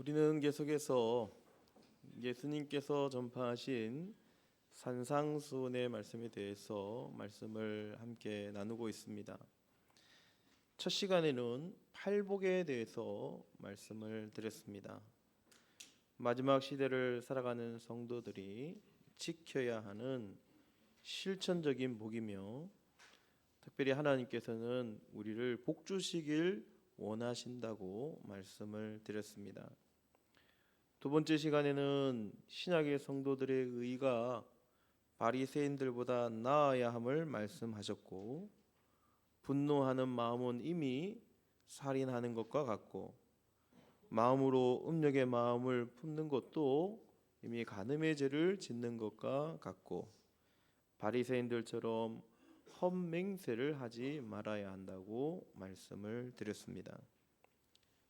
우리는 계속해서 예수님께서 전파하신 산상수훈의 말씀에 대해서 말씀을 함께 나누고 있습니다. 첫 시간에는 팔복에 대해서 말씀을 드렸습니다. 마지막 시대를 살아가는 성도들이 지켜야 하는 실천적인 복이며 특별히 하나님께서는 우리를 복 주시길 원하신다고 말씀을 드렸습니다. 두 번째 시간에는 신약의 성도들의 의가 바리새인들보다 나아야 함을 말씀하셨고, 분노하는 마음은 이미 살인하는 것과 같고, 마음으로 음욕의 마음을 품는 것도 이미 간음의 죄를 짓는 것과 같고, 바리새인들처럼 헛맹세를 하지 말아야 한다고 말씀을 드렸습니다.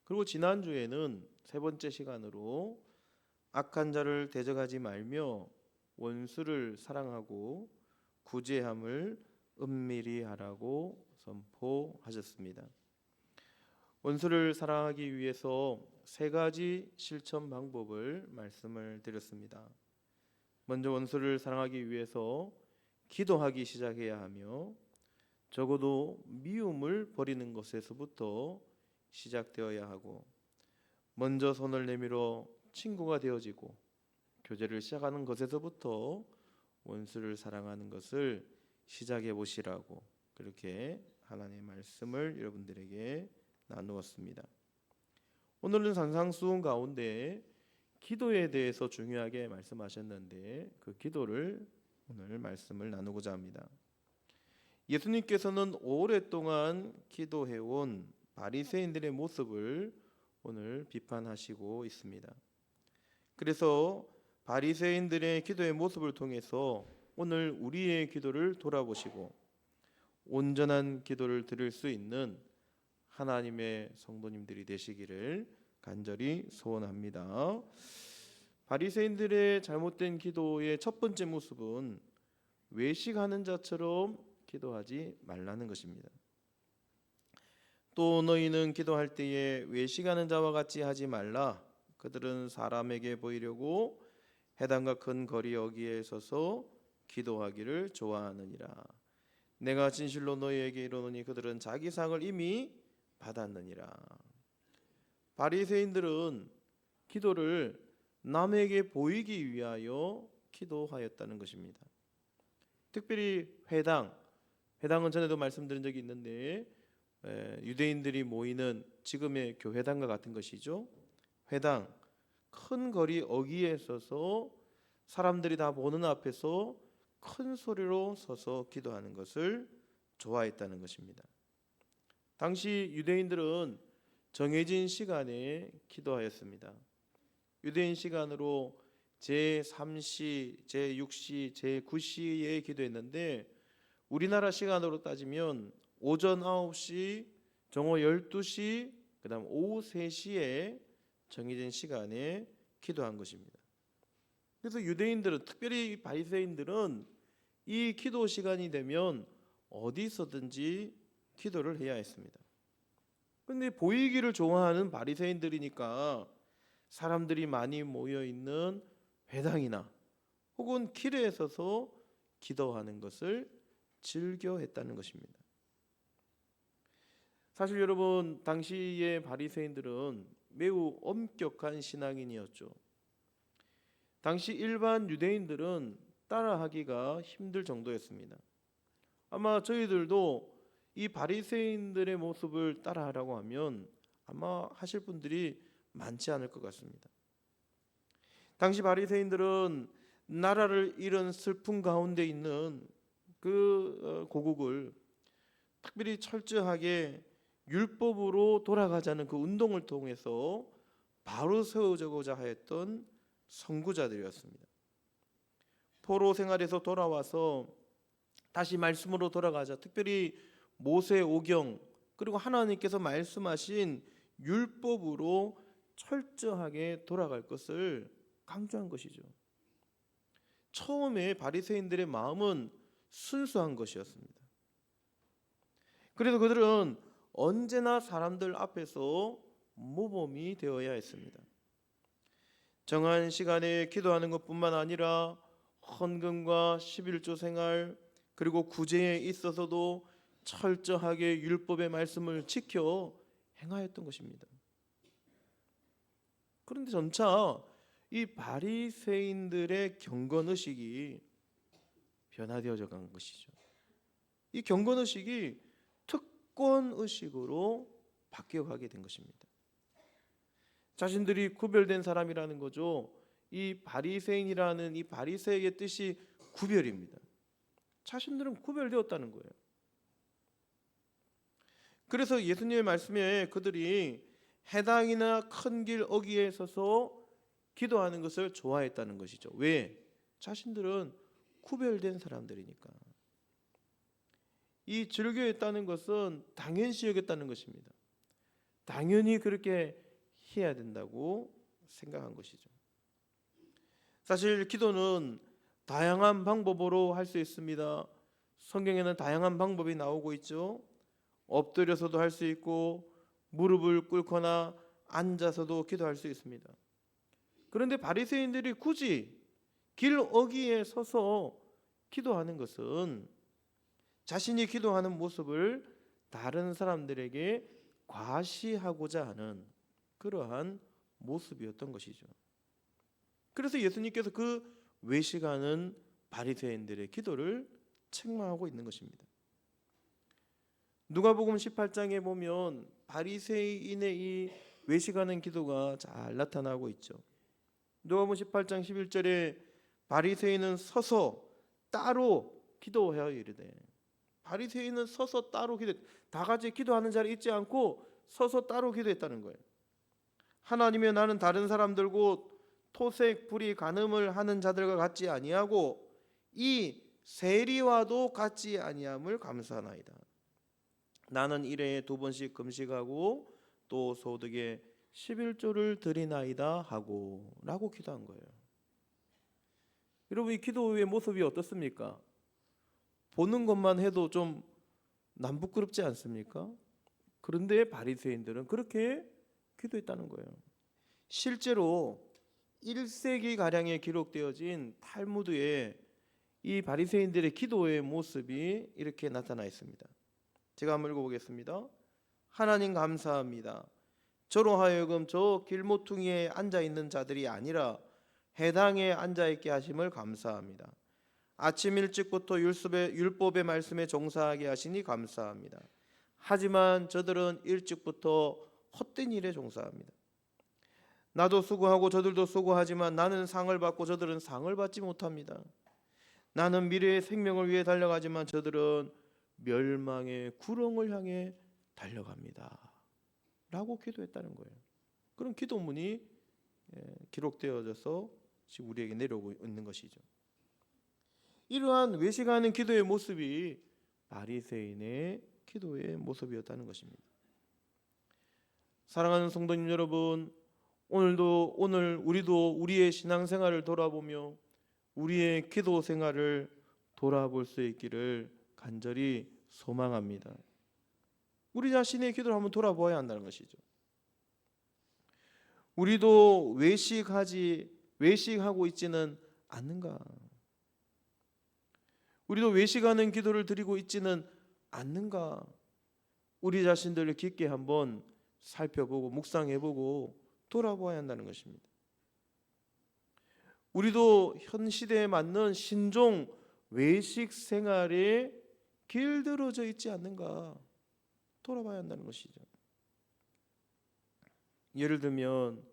그리고 지난주에는 세 번째 시간으로 악한 자를 대적하지 말며 원수를 사랑하고 구제함을 은밀히 하라고 선포하셨습니다. 원수를 사랑하기 위해서 세 가지 실천 방법을 말씀을 드렸습니다. 먼저 원수를 사랑하기 위해서 기도하기 시작해야 하며, 적어도 미움을 버리는 것에서부터 시작되어야 하고, 먼저 손을 내밀어 친구가 되어지고 교제를 시작하는 것에서부터 원수를 사랑하는 것을 시작해 보시라고, 그렇게 하나님의 말씀을 여러분들에게 나누었습니다. 오늘은 산상수훈 가운데 기도에 대해서 중요하게 말씀하셨는데, 그 기도를 오늘 말씀을 나누고자 합니다. 예수님께서는 오랫동안 기도해온 바리새인들의 모습을 오늘 비판하시고 있습니다. 그래서 바리새인들의 기도의 모습을 통해서 오늘 우리의 기도를 돌아보시고 온전한 기도를 드릴 수 있는 하나님의 성도님들이 되시기를 간절히 소원합니다. 바리새인들의 잘못된 기도의 첫 번째 모습은 외식하는 자처럼 기도하지 말라는 것입니다. 또 너희는 기도할 때에 외식하는 자와 같이 하지 말라. 그들은 사람에게 보이려고 회당과 큰 거리 여기에 서서 기도하기를 좋아하느니라. 내가 진실로 너희에게 이르노니 그들은 자기 상을 이미 받았느니라. 바리새인들은 기도를 남에게 보이기 위하여 기도하였다는 것입니다. 특별히 회당은 전에도 말씀드린 적이 있는데 유대인들이 모이는 지금의 교회당과 같은 것이죠. 회당, 큰 거리 어귀에 서서 사람들이 다 보는 앞에서 큰 소리로 서서 기도하는 것을 좋아했다는 것입니다. 당시 유대인들은 정해진 시간에 기도하였습니다. 유대인 시간으로 제3시, 제6시, 제9시에 기도했는데, 우리나라 시간으로 따지면 오전 9시, 정오 12시, 그 다음 오후 3시에 정해진 시간에 기도한 것입니다. 그래서 유대인들은, 특별히 바리새인들은 이 기도 시간이 되면 어디서든지 기도를 해야 했습니다. 그런데 보이기를 좋아하는 바리새인들이니까 사람들이 많이 모여있는 회당이나 혹은 길에 서서 기도하는 것을 즐겨 했다는 것입니다. 사실 여러분, 당시의 바리새인들은 매우 엄격한 신앙인이었죠. 당시 일반 유대인들은 따라하기가 힘들 정도였습니다. 아마 저희들도 이 바리새인들의 모습을 따라하라고 하면 아마 하실 분들이 많지 않을 것 같습니다. 당시 바리새인들은 나라를 잃은 슬픔 가운데 있는 그 고국을 특별히 철저하게 율법으로 돌아가자는 그 운동을 통해서 바로 세워주고자 하였던 선구자들이었습니다. 포로 생활에서 돌아와서 다시 말씀으로 돌아가자, 특별히 모세 오경 그리고 하나님께서 말씀하신 율법으로 철저하게 돌아갈 것을 강조한 것이죠. 처음에 바리새인들의 마음은 순수한 것이었습니다. 그래서 그들은 언제나 사람들 앞에서 모범이 되어야 했습니다. 정한 시간에 기도하는 것뿐만 아니라 헌금과 11조 생활 그리고 구제에 있어서도 철저하게 율법의 말씀을 지켜 행하였던 것입니다. 그런데 점차 이 바리새인들의 경건의식이 변화되어져 간 것이죠. 이 경건의식이 특권의식으로 바뀌어가게 된 것입니다. 자신들이 구별된 사람이라는 거죠. 이 바리새인이라는 이 바리새의 뜻이 구별입니다. 자신들은 구별되었다는 거예요. 그래서 예수님의 말씀에 그들이 해당이나 큰 길 어귀에 서서 기도하는 것을 좋아했다는 것이죠. 왜? 자신들은 구별된 사람들이니까. 이 즐겨했다는 것은 당연시 여겼다는 것입니다. 당연히 그렇게 해야 된다고 생각한 것이죠. 사실 기도는 다양한 방법으로 할 수 있습니다. 성경에는 다양한 방법이 나오고 있죠. 엎드려서도 할 수 있고 무릎을 꿇거나 앉아서도 기도할 수 있습니다. 그런데 바리새인들이 굳이 길 어귀에 서서 기도하는 것은 자신이 기도하는 모습을 다른 사람들에게 과시하고자 하는 그러한 모습이었던 것이죠. 그래서 예수님께서 그 외식하는 바리새인들의 기도를 책망하고 있는 것입니다. 누가복음 18장에 보면 바리새인의 이 외식하는 기도가 잘 나타나고 있죠. 누가복음 18장 11절에 바리새인은 서서 따로 기도하여 이르되, 바리새인은 서서 따로 기도, 다 같이 기도하는 자리에 있지 않고 서서 따로 기도했다는 거예요. 하나님이여, 나는 다른 사람들고 토색 불의 간음을 하는 자들과 같지 아니하고 이 세리와도 같지 아니함을 감사하나이다. 나는 일해에 2번씩 금식하고 또 소득의 11조를 드리나이다 하고 라고 기도한 거예요. 여러분, 이 기도의 모습이 어떻습니까? 보는 것만 해도 좀 남부끄럽지 않습니까? 그런데 바리새인들은 그렇게 기도했다는 거예요. 실제로 1세기 가량에 기록되어진 탈무드에 이 바리새인들의 기도의 모습이 이렇게 나타나 있습니다. 제가 한번 읽어보겠습니다. 하나님 감사합니다. 저로 하여금 저 길모퉁이에 앉아있는 자들이 아니라 해당에 앉아있게 하심을 감사합니다. 아침 일찍부터 율법의 말씀에 종사하게 하시니 감사합니다. 하지만 저들은 일찍부터 헛된 일에 종사합니다. 나도 수고하고 저들도 수고하지만 나는 상을 받고 저들은 상을 받지 못합니다. 나는 미래의 생명을 위해 달려가지만 저들은 멸망의 구렁을 향해 달려갑니다 라고 기도했다는 거예요. 그런 기도문이 기록되어져서 지금 우리에게 내려오고 있는 것이죠. 이러한 외식하는 기도의 모습이 바리새인의 기도의 모습이었다는 것입니다. 사랑하는 성도님 여러분, 오늘 우리도 우리의 신앙생활을 돌아보며 우리의 기도 생활을 돌아볼 수 있기를 간절히 소망합니다. 우리 자신의 기도를 한번 돌아보아야 한다는 것이죠. 우리도 외식하고 있지는 않는가? 우리도 외식하는 기도를 드리고 있지는 않는가? 우리 자신들을 깊게 한번 살펴보고 묵상해보고 돌아보아야 한다는 것입니다. 우리도 현 시대에 맞는 신종 외식 생활에 길들어져 있지 않는가 돌아봐야 한다는 것이죠. 예를 들면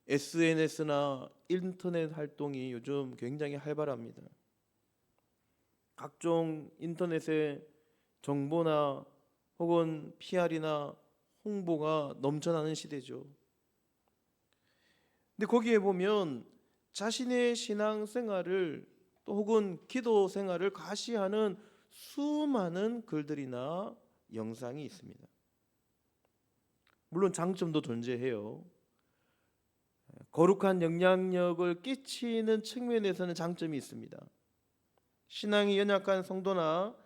SNS나 인터넷 활동이 요즘 굉장히 활발합니다. 각종 인터넷의 정보나 혹은 PR이나 홍보가 넘쳐나는 시대죠. 근데 거기에 보면 자신의 신앙생활을 또 혹은 기도 생활을 과시하는 수많은 글들이나 영상이 있습니다. 물론 장점도 존재해요. 거룩한 영향력을 끼치는 측면에서는 장점이 있습니다. 신앙이 연약한 성도나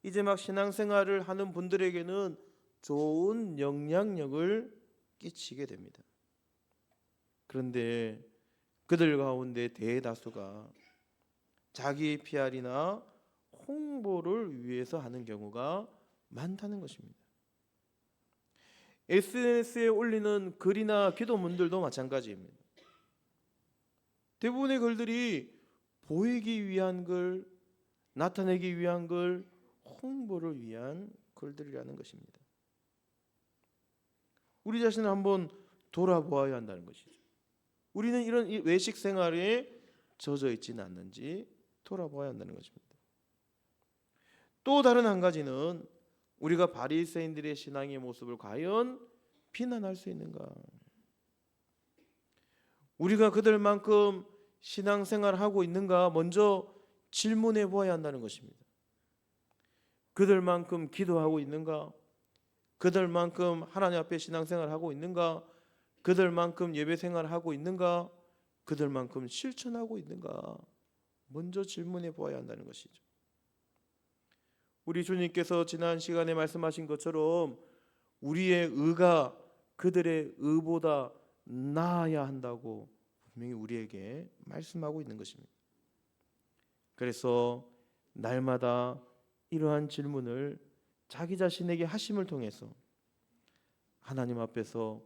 이제 막 신앙생활을 하는 분들에게는 좋은 영향력을 끼치게 됩니다. 그런데 그들 가운데 대다수가 자기 PR이나 홍보를 위해서 하는 경우가 많다는 것입니다. SNS에 올리는 글이나 기도문들도 마찬가지입니다. 대부분의 글들이 보이기 위한 글, 나타내기 위한 글, 홍보를 위한 글들이라는 것입니다. 우리 자신을 한번 돌아보아야 한다는 것이죠. 우리는 이런 외식 생활에 젖어 있지는 않는지 돌아보아야 한다는 것입니다. 또 다른 한 가지는 우리가 바리새인들의 신앙의 모습을 과연 비난할 수 있는가? 우리가 그들만큼 신앙생활을 하고 있는가 먼저 질문해 보아야 한다는 것입니다. 그들만큼 기도하고 있는가? 그들만큼 하나님 앞에 신앙생활을 하고 있는가? 그들만큼 예배생활을 하고 있는가? 그들만큼 실천하고 있는가? 먼저 질문해 보아야 한다는 것이죠. 우리 주님께서 지난 시간에 말씀하신 것처럼 우리의 의가 그들의 의보다 나아야 한다고 분명히 우리에게 말씀하고 있는 것입니다. 그래서 날마다 이러한 질문을 자기 자신에게 하심을 통해서 하나님 앞에서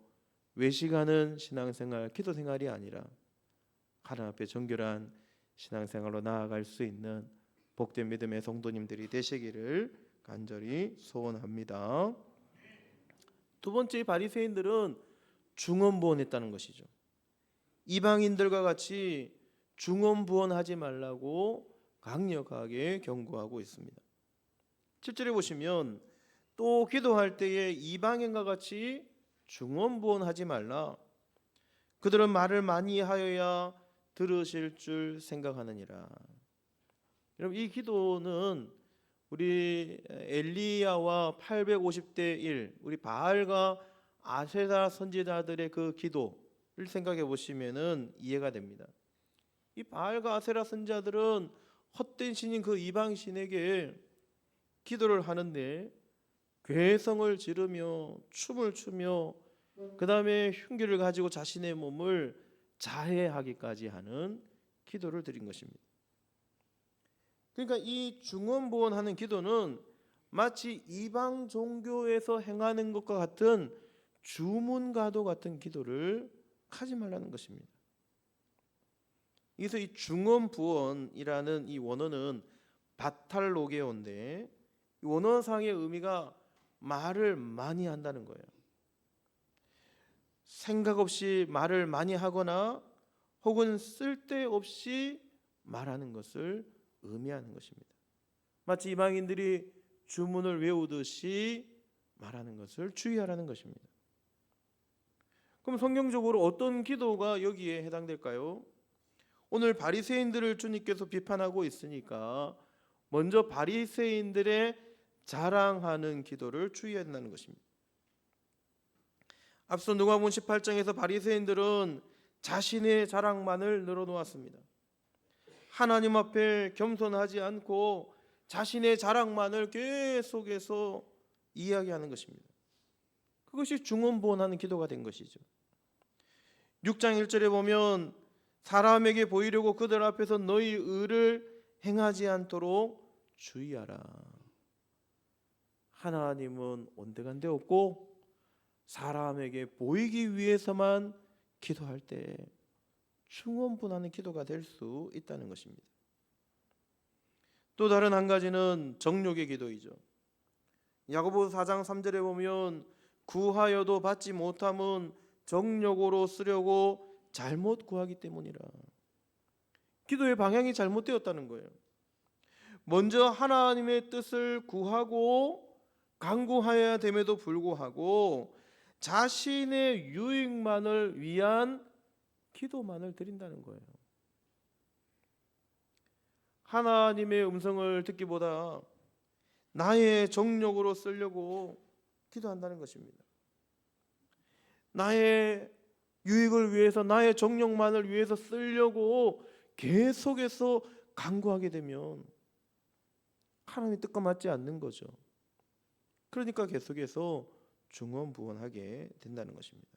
외식하는 신앙생활, 기도생활이 아니라 하나님 앞에 정결한 신앙생활로 나아갈 수 있는 복된 믿음의 성도님들이 되시기를 간절히 소원합니다. 두 번째, 바리새인들은 중언부언했다는 것이죠. 이방인들과 같이 중언부언하지 말라고 강력하게 경고하고 있습니다. 7절에 보시면 또 기도할 때에 이방인과 같이 중언부언하지 말라. 그들은 말을 많이 하여야 들으실 줄 생각하느니라. 여러분, 이 기도는 우리 엘리야와 850대 1, 우리 바알과 아세라 선지자들의 그 기도를 생각해 보시면은 이해가 됩니다. 이 바알과 아세라 선지자들은 헛된 신인 그 이방 신에게 기도를 하는데 괴성을 지르며 춤을 추며 그 다음에 흉기를 가지고 자신의 몸을 자해하기까지 하는 기도를 드린 것입니다. 그러니까 이 중언부언하는 기도는 마치 이방 종교에서 행하는 것과 같은 주문가도 같은 기도를 하지 말라는 것입니다. 그래서 이 중언부언이라는 이 원어는 바탈로게어인데 이 원어상의 의미가 말을 많이 한다는 거예요. 생각 없이 말을 많이 하거나 혹은 쓸데없이 말하는 것을 의미하는 것입니다. 마치 이방인들이 주문을 외우듯이 말하는 것을 주의하라는 것입니다. 그럼 성경적으로 어떤 기도가 여기에 해당될까요? 오늘 바리새인들을 주님께서 비판하고 있으니까 먼저 바리새인들의 자랑하는 기도를 주의해야 한다는 것입니다. 앞서 누가복음 18장에서 바리새인들은 자신의 자랑만을 늘어놓았습니다. 하나님 앞에 겸손하지 않고 자신의 자랑만을 계속해서 이야기하는 것입니다. 그것이 중언부언하는 기도가 된 것이죠. 6장 1절에 보면 사람에게 보이려고 그들 앞에서 너희 의를 행하지 않도록 주의하라. 하나님은 온데간데 없고 사람에게 보이기 위해서만 기도할 때 중언부언하는 기도가 될 수 있다는 것입니다. 또 다른 한 가지는 정욕의 기도이죠. 야고보서 4장 3절에 보면 구하여도 받지 못함은 정욕으로 쓰려고 잘못 구하기 때문이라. 기도의 방향이 잘못되었다는 거예요. 먼저 하나님의 뜻을 구하고 간구하여야 됨에도 불구하고 자신의 유익만을 위한 기도만을 드린다는 거예요. 하나님의 음성을 듣기보다 나의 정욕으로 쓰려고 기도한다는 것입니다. 나의 유익을 위해서, 나의 정욕만을 위해서 쓰려고 계속해서 간구하게 되면 하나님의 뜻과 맞지 않는 거죠. 그러니까 계속해서 중언부언하게 된다는 것입니다.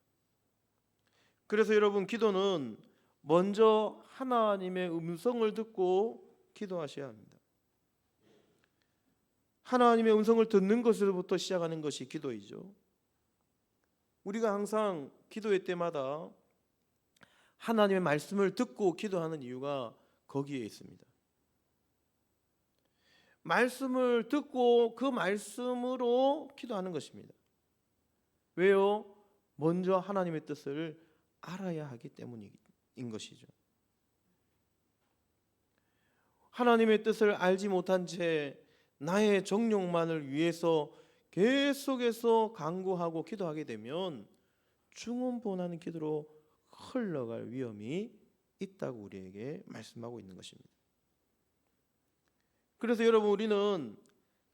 그래서 여러분, 기도는 먼저 하나님의 음성을 듣고 기도하셔야 합니다. 하나님의 음성을 듣는 것으로부터 시작하는 것이 기도이죠. 우리가 항상 기도회 때마다 하나님의 말씀을 듣고 기도하는 이유가 거기에 있습니다. 말씀을 듣고 그 말씀으로 기도하는 것입니다. 왜요? 먼저 하나님의 뜻을 알아야 하기 때문인 것이죠. 하나님의 뜻을 알지 못한 채 나의 정욕만을 위해서 계속해서 간구하고 기도하게 되면 중언부언하는 기도로 흘러갈 위험이 있다고 우리에게 말씀하고 있는 것입니다. 그래서 여러분, 우리는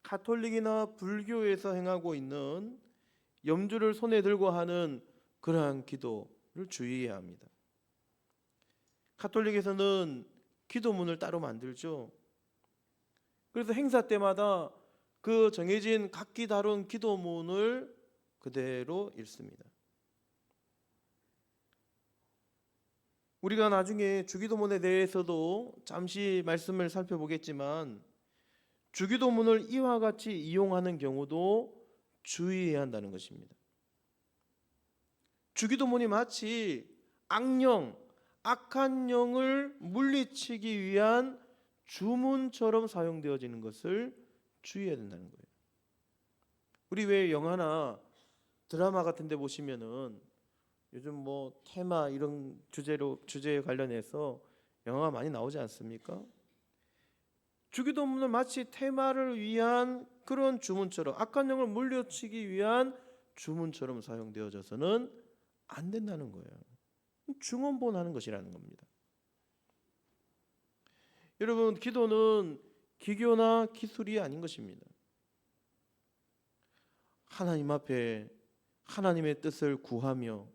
가톨릭이나 불교에서 행하고 있는 염주를 손에 들고 하는 그러한 기도를 주의해야 합니다. 가톨릭에서는 기도문을 따로 만들죠. 그래서 행사 때마다 그 정해진 각기 다른 기도문을 그대로 읽습니다. 우리가 나중에 주기도문에 대해서도 잠시 말씀을 살펴보겠지만 주기도문을 이와 같이 이용하는 경우도 주의해야 한다는 것입니다. 주기도문이 마치 악령, 악한 영을 물리치기 위한 주문처럼 사용되어지는 것을 주의해야 된다는 거예요. 우리 왜 영화나 드라마 같은 데 보시면은 요즘 뭐 테마 이런 주제에 관련해서 영화가 많이 나오지 않습니까? 주기도문은 마치 테마를 위한 그런 주문처럼, 악한 영을 물리치기 위한 주문처럼 사용되어져서는 안 된다는 거예요. 중언부언하는 것이라는 겁니다. 여러분, 기도는 기교나 기술이 아닌 것입니다. 하나님 앞에 하나님의 뜻을 구하며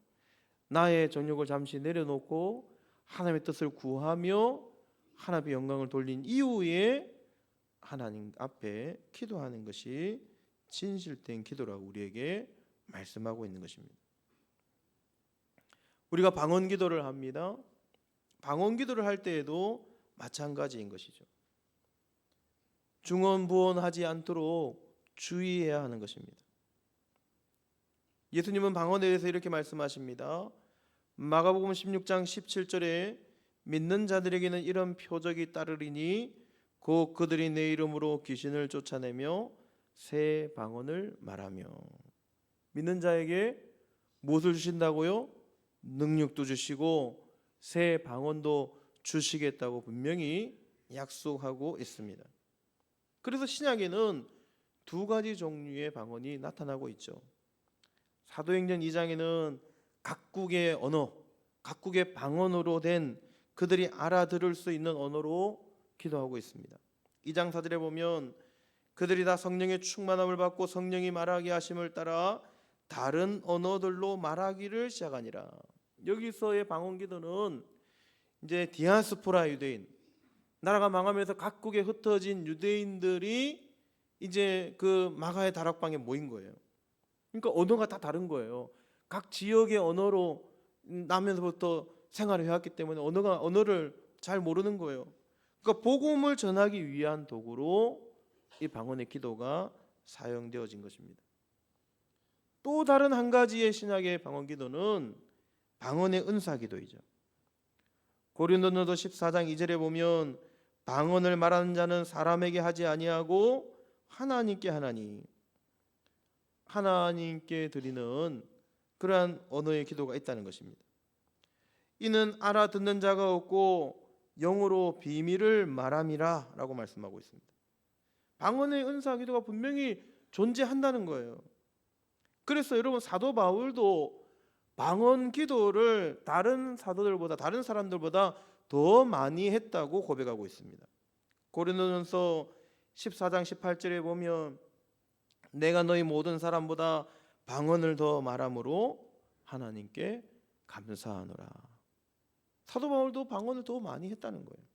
나의 정욕을 잠시 내려놓고 하나님의 뜻을 구하며 하나님의 영광을 돌린 이후에 하나님 앞에 기도하는 것이 진실된 기도라고 우리에게 말씀하고 있는 것입니다. 우리가 방언 기도를 합니다. 방언 기도를 할 때에도 마찬가지인 것이죠. 중언부언하지 않도록 주의해야 하는 것입니다. 예수님은 방언에 대해서 이렇게 말씀하십니다. 마가복음 16장 17절에 믿는 자들에게는 이런 표적이 따르리니 곧 그들이 내 이름으로 귀신을 쫓아내며 새 방언을 말하며. 믿는 자에게 무엇을 주신다고요? 능력도 주시고 새 방언도 주시겠다고 분명히 약속하고 있습니다. 그래서 신약에는 두 가지 종류의 방언이 나타나고 있죠. 사도행전 2장에는 각국의 언어, 각국의 방언으로 된 그들이 알아들을 수 있는 언어로 기도하고 있습니다. 2장 4절에 보면 그들이 다 성령의 충만함을 받고 성령이 말하게 하심을 따라 다른 언어들로 말하기를 시작하니라. 여기서의 방언 기도는 이제 디아스포라 유대인, 나라가 망하면서 각국에 흩어진 유대인들이 이제 그 마가의 다락방에 모인 거예요. 그러니까 언어가 다 다른 거예요. 각 지역의 언어로 나면서부터 생활을 해왔기 때문에 언어를 잘 모르는 거예요. 그러니까 복음을 전하기 위한 도구로 이 방언의 기도가 사용되어진 것입니다. 또 다른 한 가지의 신약의 방언 기도는 방언의 은사 기도이죠. 고린도전서 14장 2절에 보면 방언을 말하는 자는 사람에게 하지 아니하고 하나님께 하나니. 하나님께 드리는 그러한 언어의 기도가 있다는 것입니다. 이는 알아듣는 자가 없고 영으로 비밀을 말함이라 라고 말씀하고 있습니다. 방언의 은사 기도가 분명히 존재한다는 거예요. 그래서 여러분, 사도 바울도 방언 기도를 다른 사도들보다, 다른 사람들보다 더 많이 했다고 고백하고 있습니다. 고린도전서 14장 18절에 보면 내가 너희 모든 사람보다 방언을 더 말함으로 하나님께 감사하노라. 사도 바울도 방언을 더 많이 했다는 거예요.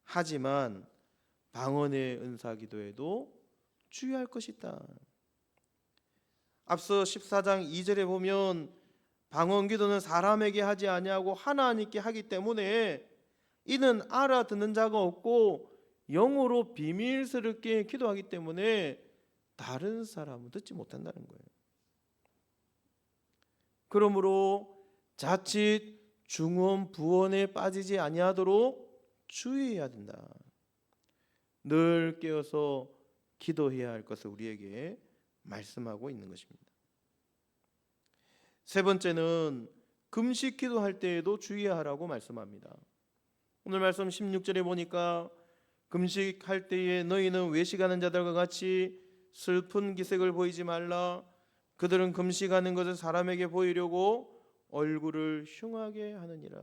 하지만 방언의 은사 기도에도 주의할 것이 있다. 앞서 14장 2절에 보면 방언 기도는 사람에게 하지 아니하고 하나님께 하기 때문에 이는 알아듣는 자가 없고 영어로 비밀스럽게 기도하기 때문에 다른 사람은 듣지 못한다는 거예요. 그러므로 자칫 중언 부언에 빠지지 아니하도록 주의해야 된다. 늘 깨어서 기도해야 할 것을 우리에게 말씀하고 있는 것입니다. 세 번째는 금식 기도할 때에도 주의하라고 말씀합니다. 오늘 말씀 16절에 보니까 금식할 때에 너희는 외식하는 자들과 같이 슬픈 기색을 보이지 말라. 그들은 금식하는 것을 사람에게 보이려고 얼굴을 흉하게 하느니라.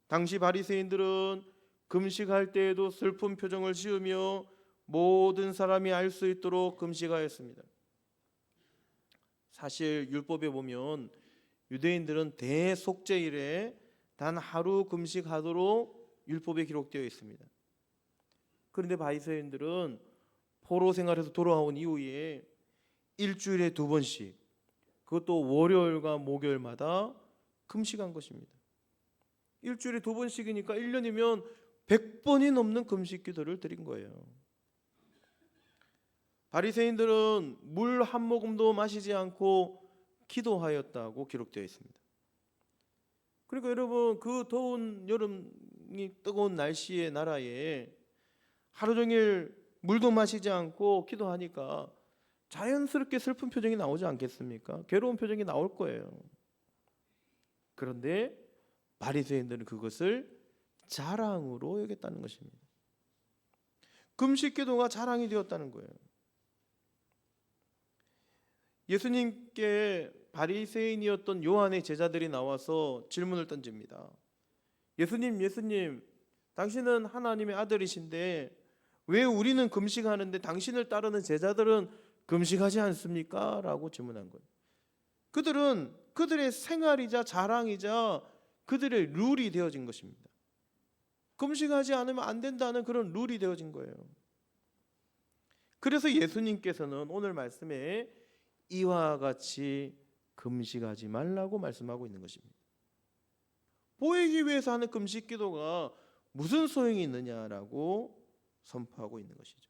당시 바리새인들은 금식할 때에도 슬픈 표정을 지으며 모든 사람이 알 수 있도록 금식하였습니다. 사실 율법에 보면 유대인들은 대속죄일에 단 하루 금식하도록 율법에 기록되어 있습니다. 그런데 바리새인들은 포로 생활에서 돌아온 이후에 일주일에 2번씩, 그것도 월요일과 목요일마다 금식한 것입니다. 일주일에 2번씩이니까 1년이면 100번이 넘는 금식 기도를 드린 거예요. 바리새인들은 물 한 모금도 마시지 않고 기도하였다고 기록되어 있습니다. 그러니까 여러분, 그 더운 여름이 뜨거운 날씨의 나라에 하루 종일 물도 마시지 않고 기도하니까 자연스럽게 슬픈 표정이 나오지 않겠습니까? 괴로운 표정이 나올 거예요. 그런데 바리새인들은 그것을 자랑으로 여겼다는 것입니다. 금식 기도가 자랑이 되었다는 거예요. 예수님께 바리새인이었던 요한의 제자들이 나와서 질문을 던집니다. 예수님, 당신은 하나님의 아들이신데 왜 우리는 금식하는데 당신을 따르는 제자들은 금식하지 않습니까? 라고 질문한 거예요. 그들은 그들의 생활이자 자랑이자 그들의 룰이 되어진 것입니다. 금식하지 않으면 안 된다는 그런 룰이 되어진 거예요. 그래서 예수님께서는 오늘 말씀에 이와 같이 금식하지 말라고 말씀하고 있는 것입니다. 보이기 위해서 하는 금식 기도가 무슨 소용이 있느냐라고 선포하고 있는 것이죠.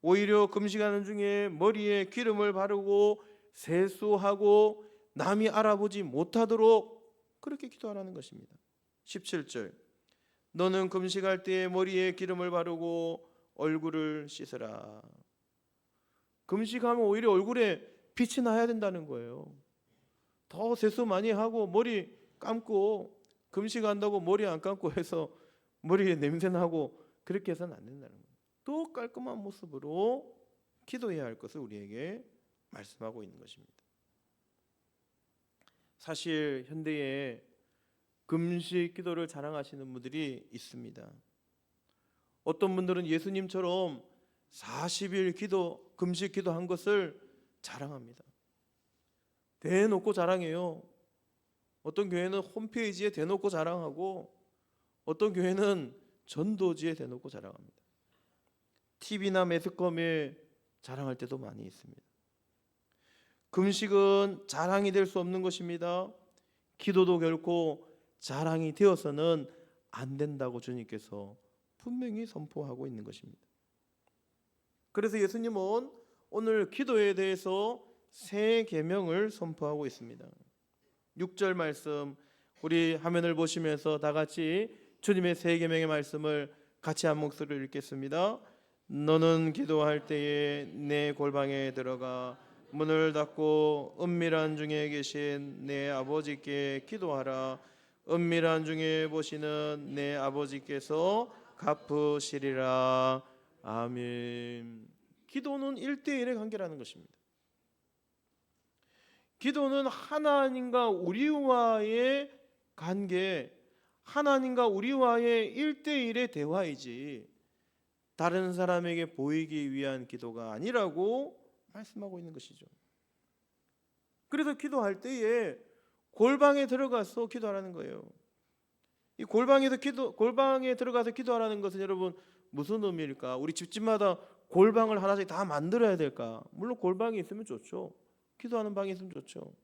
오히려 금식하는 중에 머리에 기름을 바르고 세수하고 남이 알아보지 못하도록 그렇게 기도하라는 것입니다. 17절, 너는 금식할 때에 머리에 기름을 바르고 얼굴을 씻으라. 금식하면 오히려 얼굴에 빛이 나야 된다는 거예요. 더 세수 많이 하고 머리 감고, 금식한다고 머리 안 감고 해서 머리에 냄새 나고 그렇게 해서는 안 된다는 거예요. 또 깔끔한 모습으로 기도해야 할 것을 우리에게 말씀하고 있는 것입니다. 사실 현대에 금식 기도를 자랑하시는 분들이 있습니다. 어떤 분들은 예수님처럼 40일 금식 기도한 것을 자랑합니다. 대놓고 자랑해요. 어떤 교회는 홈페이지에 대놓고 자랑하고 어떤 교회는 전도지에 대놓고 자랑합니다. TV나 매스컴에 자랑할 때도 많이 있습니다. 금식은 자랑이 될 수 없는 것입니다. 기도도 결코 자랑이 되어서는 안 된다고 주님께서 분명히 선포하고 있는 것입니다. 그래서 예수님은 오늘 기도에 대해서 새 계명을 선포하고 있습니다. 6절 말씀, 우리 화면을 보시면서 다 같이 주님의 새 계명의 말씀을 같이 한 목소리로 읽겠습니다. 너는 기도할 때에 내 골방에 들어가 문을 닫고 은밀한 중에 계신 내 아버지께 기도하라. 은밀한 중에 보시는 내 아버지께서 갚으시리라. 아멘. 기도는 1대1의 관계라는 것입니다. 기도는 하나님과 우리와의 관계, 하나님과 우리와의 1대1의 대화이지 다른 사람에게 보이기 위한 기도가 아니라고 말씀하고 있는 것이죠. 그래서 기도할 때에 골방에 들어가서 기도하라는 거예요. 이 골방에 들어가서 기도하라는 것은 여러분 무슨 의미일까? 우리 집집마다 골방을 하나씩 다 만들어야 될까? 물론 골방이 있으면 좋죠. 기도하는 방이 있으면 좋죠.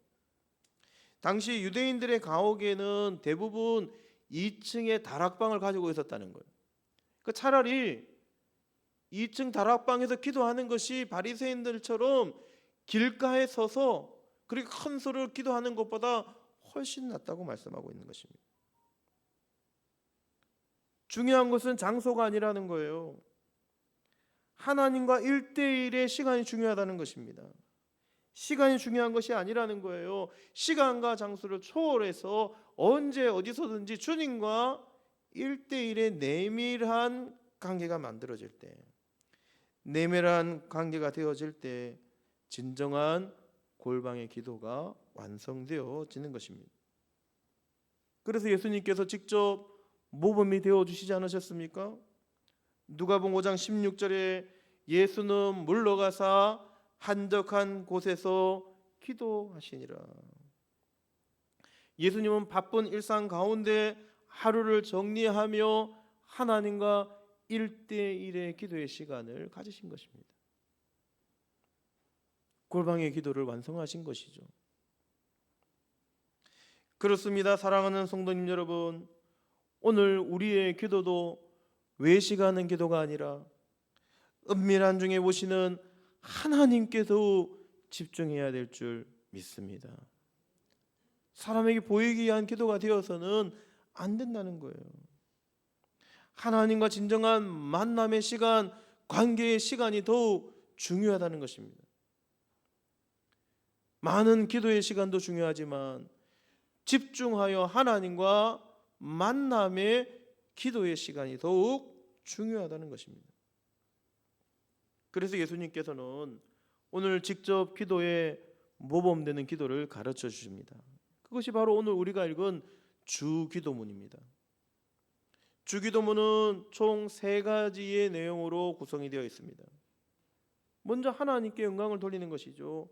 당시 유대인들의 가옥에는 대부분 2층의 다락방을 가지고 있었다는 거예요. 그 차라리 2층 다락방에서 기도하는 것이 바리새인들처럼 길가에 서서 그렇게 큰 소리로 기도하는 것보다 훨씬 낫다고 말씀하고 있는 것입니다. 중요한 것은 장소가 아니라는 거예요. 하나님과 1대1의 시간이 중요하다는 것입니다. 시간이 중요한 것이 아니라는 거예요. 시간과 장소를 초월해서 언제 어디서든지 주님과 1대1의 내밀한 관계가 만들어질 때, 내밀한 관계가 되어질 때 진정한 골방의 기도가 완성되어지는 것입니다. 그래서 예수님께서 직접 모범이 되어주시지 않으셨습니까? 누가복음 5장 16절에 예수는 물러가사 한적한 곳에서 기도하시니라. 예수님은 바쁜 일상 가운데 하루를 정리하며 하나님과 1대1의 기도의 시간을 가지신 것입니다. 골방의 기도를 완성하신 것이죠. 그렇습니다. 사랑하는 성도님 여러분, 오늘 우리의 기도도 외식하는 기도가 아니라 은밀한 중에 보시는 하나님께서 집중해야 될 줄 믿습니다. 사람에게 보이기 위한 기도가 되어서는 안 된다는 거예요. 하나님과 진정한 만남의 시간, 관계의 시간이 더욱 중요하다는 것입니다. 많은 기도의 시간도 중요하지만 집중하여 하나님과 만남의 기도의 시간이 더욱 중요하다는 것입니다. 그래서 예수님께서는 오늘 직접 기도에 모범되는 기도를 가르쳐 주십니다. 그것이 바로 오늘 우리가 읽은 주기도문입니다. 주기도문은 총 3가지의 내용으로 구성이 되어 있습니다. 먼저 하나님께 영광을 돌리는 것이죠.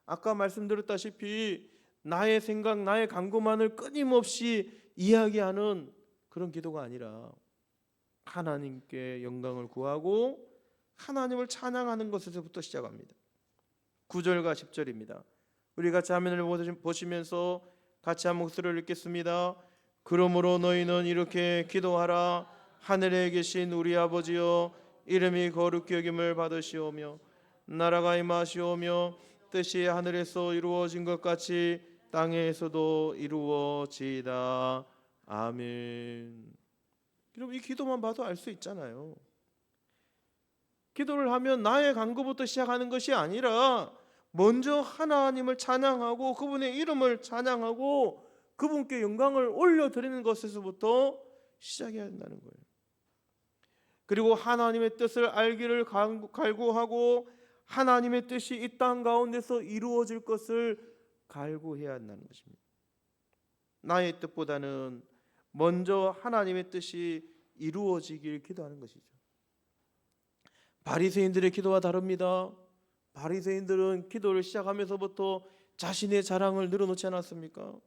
아까 말씀드렸다시피 나의 생각, 나의 간구만을 끊임없이 이야기하는 그런 기도가 아니라 하나님께 영광을 구하고 하나님을 찬양하는 것에서부터 시작합니다. 9절과 10절입니다. 우리 같이 화면을 보시면서 같이 한 목소리를 읽겠습니다. 그러므로 너희는 이렇게 기도하라. 하늘에 계신 우리 아버지여, 이름이 거룩히 여김을 받으시오며 나라가 임하시오며 뜻이 하늘에서 이루어진 것 같이 땅에서도 이루어지이다. 아멘. 여러분, 이 기도만 봐도 알 수 있잖아요. 기도를 하면 나의 간구부터 시작하는 것이 아니라 먼저 하나님을 찬양하고 그분의 이름을 찬양하고 그분께 영광을 올려드리는 것에서부터 시작해야 된다는 거예요. 그리고 하나님의 뜻을 알기를 갈구하고 하나님의 뜻이 이 땅 가운데서 이루어질 것을 갈구해야 한다는 것입니다. 나의 뜻보다는 먼저 하나님의 뜻이 이루어지길 기도하는 것이죠. 바리새인들의 기도와 다릅니다. 바리새인들은 기도를 시작하면서부터 자신의 자랑을 늘어놓지 않았습니까?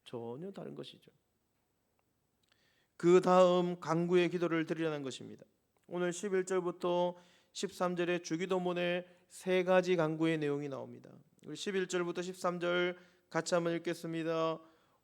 전혀 다른 것이죠. 그 다음 간구의 기도를 드리려는 것입니다. 오늘 11절부터 13절의 주기도문에 3가지 간구의 내용이 나옵니다. 11절부터 13절 같이 한번 읽겠습니다.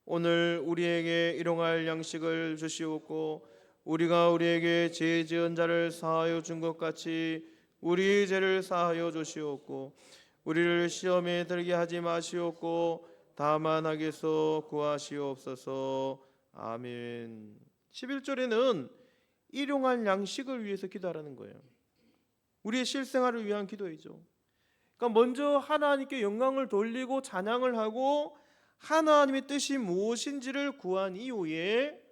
오늘 우리에게 일용할 양식을 주시옵고 우리가 우리에게 죄 지은 자를 사하여 준 것 같이 우리 죄를 사하여 주시옵고 우리를 시험에 들게 하지 마시옵고 다만 악에서 구하시옵소서. 아멘. 11절에는 일용할 양식을 위해서 기도하라는 거예요. 우리의 실생활을 위한 기도이죠. 그러니까 먼저 하나님께 영광을 돌리고 찬양을 하고 하나님의 뜻이 무엇인지를 구한 이후에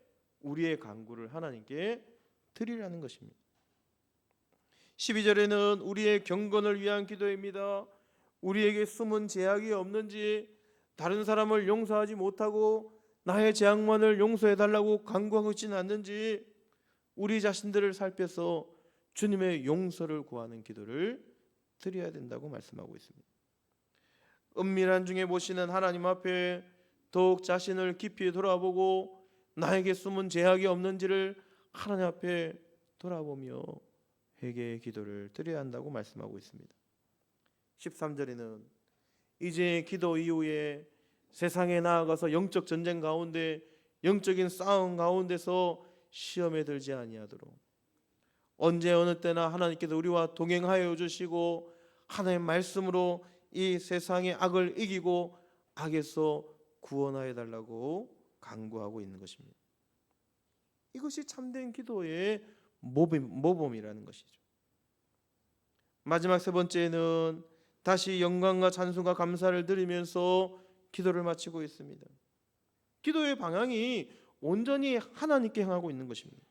우리의 간구를 하나님께 드리라는 것입니다. 12절에는 우리의 경건을 위한 기도입니다. 우리에게 숨은 죄악이 없는지, 다른 사람을 용서하지 못하고 나의 죄악만을 용서해달라고 간구하고 있지는 않는지 우리 자신들을 살펴서 주님의 용서를 구하는 기도를 드려야 된다고 말씀하고 있습니다. 은밀한 중에 보시는 하나님 앞에 더욱 자신을 깊이 돌아보고 나에게 숨은 죄악이 없는지를 하나님 앞에 돌아보며 회개의 기도를 드려야 한다고 말씀하고 있습니다. 13절에는 이제 기도 이후에 세상에 나아가서 영적 전쟁 가운데, 영적인 싸움 가운데서 시험에 들지 아니하도록 언제 어느 때나 하나님께서 우리와 동행하여 주시고 하나님의 말씀으로 이 세상의 악을 이기고 악에서 구원하여 달라고 간구하고 있는 것입니다. 이것이 참된 기도의 모범이라는 것이죠. 마지막 세 번째는 다시 영광과 찬송과 감사를 드리면서 기도를 마치고 있습니다. 기도의 방향이 온전히 하나님께 향하고 있는 것입니다.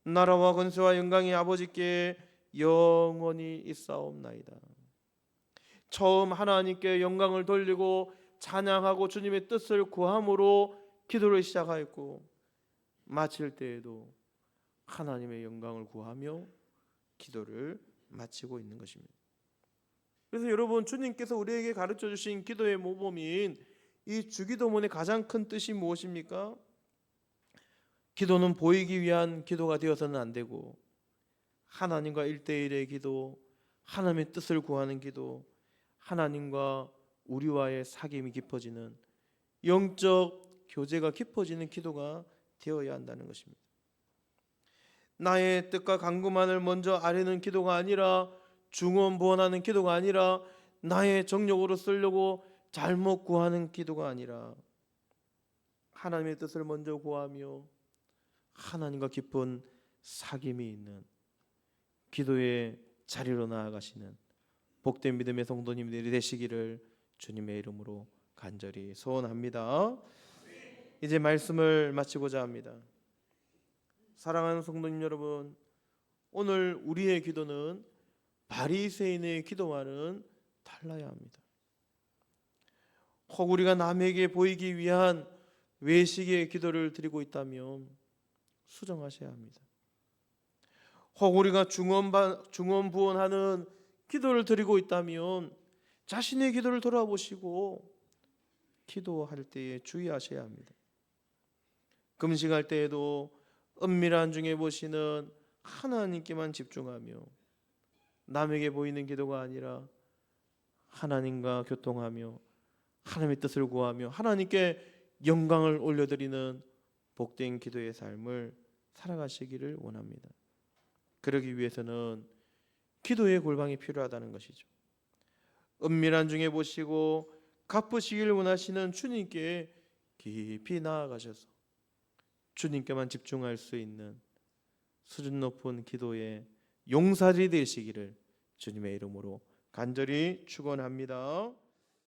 나라와 권세와 영광이 아버지께 영원히 있사옵나이다. 처음 하나님께 영광을 돌리고 찬양하고 주님의 뜻을 구함으로 기도를 시작하였고, 마칠 때에도 하나님의 영광을 구하며 기도를 마치고 있는 것입니다. 그래서 여러분, 주님께서 우리에게 가르쳐 주신 기도의 모범인 이 주기도문의 가장 큰 뜻이 무엇입니까? 기도는 보이기 위한 기도가 되어서는 안 되고, 하나님과 1대1의 기도, 하나님의 뜻을 구하는 기도, 하나님과 우리와의 사귐이 깊어지는, 영적 교제가 깊어지는 기도가 되어야 한다는 것입니다. 나의 뜻과 간구만을 먼저 아뢰는 기도가 아니라, 중언부언하는 기도가 아니라, 나의 정욕으로 쓰려고 잘못 구하는 기도가 아니라, 하나님의 뜻을 먼저 구하며 하나님과 깊은 사귐이 있는 기도의 자리로 나아가시는 복된 믿음의 성도님들이 되시기를 주님의 이름으로 간절히 소원합니다. 이제 말씀을 마치고자 합니다. 사랑하는 성도님 여러분, 오늘 우리의 기도는 바리새인의 기도와는 달라야 합니다. 혹 우리가 남에게 보이기 위한 외식의 기도를 드리고 있다면 수정하셔야 합니다. 혹 우리가 중언부언하는 기도를 드리고 있다면 자신의 기도를 돌아보시고 기도할 때에 주의하셔야 합니다. 금식할 때에도 은밀한 중에 보시는 하나님께만 집중하며 남에게 보이는 기도가 아니라 하나님과 교통하며 하나님의 뜻을 구하며 하나님께 영광을 올려드리는 복된 기도의 삶을 살아가시기를 원합니다. 그러기 위해서는 기도의 골방이 필요하다는 것이죠. 은밀한 중에 보시고 갚으시길 원하시는 주님께 깊이 나아가셔서 주님께만 집중할 수 있는 수준 높은 기도의 용사들이 되시기를 주님의 이름으로 간절히 축원합니다.